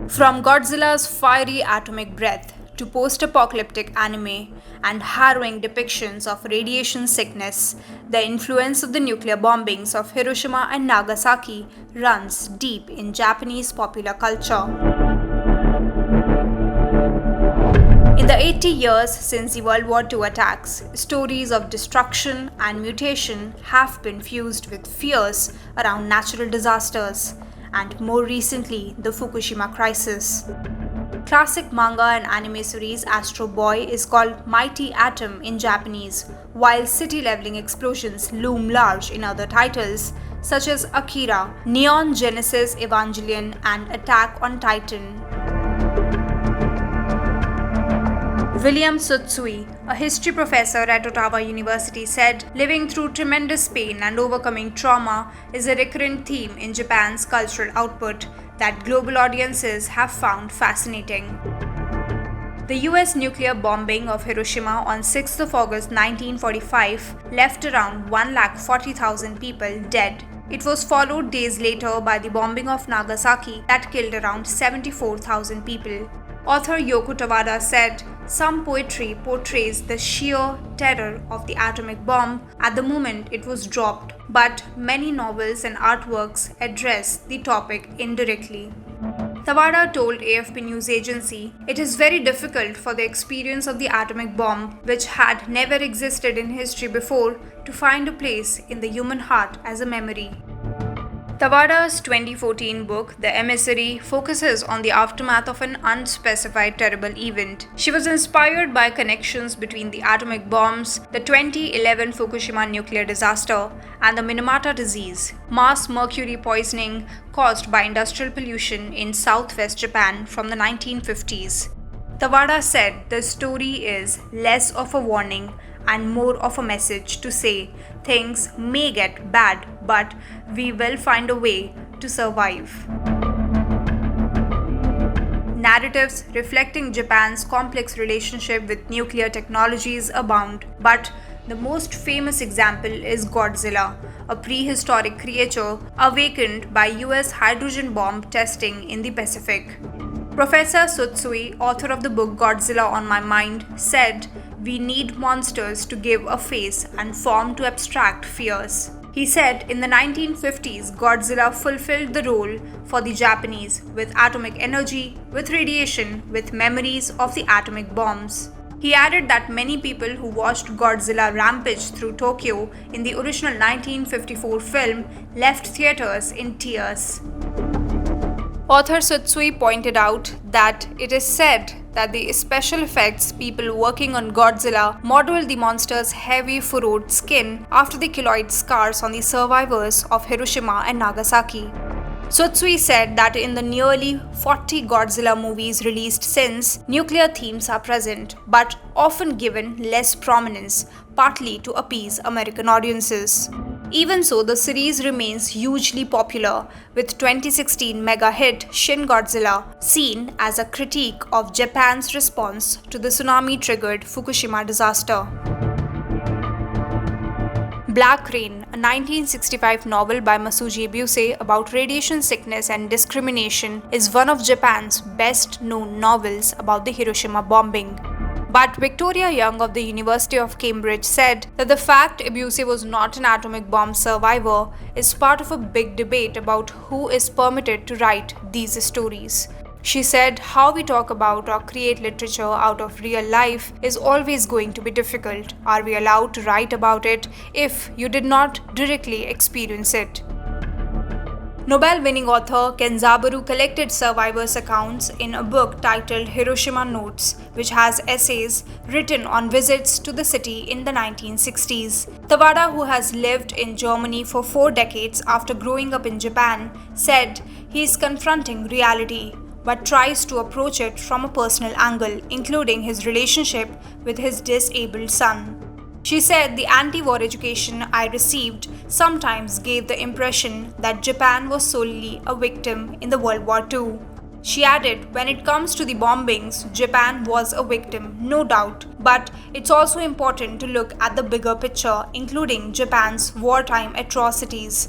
From Godzilla's fiery atomic breath to post-apocalyptic anime and harrowing depictions of radiation sickness, the influence of the nuclear bombings of Hiroshima and Nagasaki runs deep in Japanese popular culture. In the 80 years since the World War II attacks, stories of destruction and mutation have been fused with fears around natural disasters, and more recently, the Fukushima crisis. Classic manga and anime series Astro Boy is called Mighty Atom in Japanese, while city-leveling explosions loom large in other titles such as Akira, Neon Genesis Evangelion, and Attack on Titan. William Tsutsui, a history professor at Ottawa University, said living through tremendous pain and overcoming trauma is a recurrent theme in Japan's cultural output that global audiences have found fascinating. The US nuclear bombing of Hiroshima on 6th of August 1945 left around 140,000 people dead. It was followed days later by the bombing of Nagasaki that killed around 74,000 people. Author Yoko Tawada said, "Some poetry portrays the sheer terror of the atomic bomb at the moment it was dropped, but many novels and artworks address the topic indirectly." Tawada told AFP news agency, "It is very difficult for the experience of the atomic bomb, which had never existed in history before, to find a place in the human heart as a memory." Tawada's 2014 book, The Emissary, focuses on the aftermath of an unspecified terrible event. She was inspired by connections between the atomic bombs, the 2011 Fukushima nuclear disaster, and the Minamata disease, mass mercury poisoning caused by industrial pollution in southwest Japan from the 1950s. Tawada said the story is less of a warning and more of a message to say things may get bad, but we will find a way to survive. Narratives reflecting Japan's complex relationship with nuclear technologies abound, but the most famous example is Godzilla, a prehistoric creature awakened by US hydrogen bomb testing in the Pacific. Professor Tsutsui, author of the book Godzilla on My Mind, said, "We need monsters to give a face and form to abstract fears." He said in the 1950s, Godzilla fulfilled the role for the Japanese with atomic energy, with radiation, with memories of the atomic bombs. He added that many people who watched Godzilla rampage through Tokyo in the original 1954 film left theaters in tears. Author Tsutsui pointed out that it is said that the special effects people working on Godzilla modeled the monster's heavy furrowed skin after the keloid scars on the survivors of Hiroshima and Nagasaki. Tsutsui said that in the nearly 40 Godzilla movies released since, nuclear themes are present, but often given less prominence, partly to appease American audiences. Even so, the series remains hugely popular, with 2016 mega hit Shin Godzilla seen as a critique of Japan's response to the tsunami-triggered Fukushima disaster. Black Rain, a 1965 novel by Masuji Ebuse about radiation sickness and discrimination, is one of Japan's best-known novels about the Hiroshima bombing. But Victoria Young of the University of Cambridge said that the fact Ebuse was not an atomic bomb survivor is part of a big debate about who is permitted to write these stories. She said, "How we talk about or create literature out of real life is always going to be difficult. Are we allowed to write about it if you did not directly experience it?" Nobel-winning author Kenzaburo collected survivors' accounts in a book titled Hiroshima Notes, which has essays written on visits to the city in the 1960s. Tawada, who has lived in Germany for 4 decades after growing up in Japan, said he is confronting reality, but tries to approach it from a personal angle, including his relationship with his disabled son. She said, "The anti-war education I received sometimes gave the impression that Japan was solely a victim in the World War II. She added, "When it comes to the bombings, Japan was a victim, no doubt, but it's also important to look at the bigger picture, including Japan's wartime atrocities."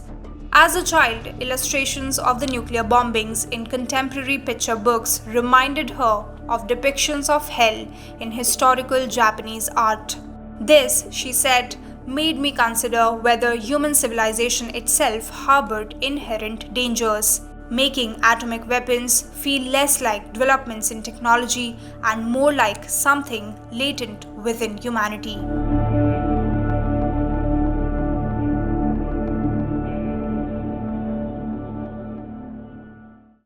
As a child, illustrations of the nuclear bombings in contemporary picture books reminded her of depictions of hell in historical Japanese art. This, she said, made me consider whether human civilization itself harbored inherent dangers, making atomic weapons feel less like developments in technology and more like something latent within humanity.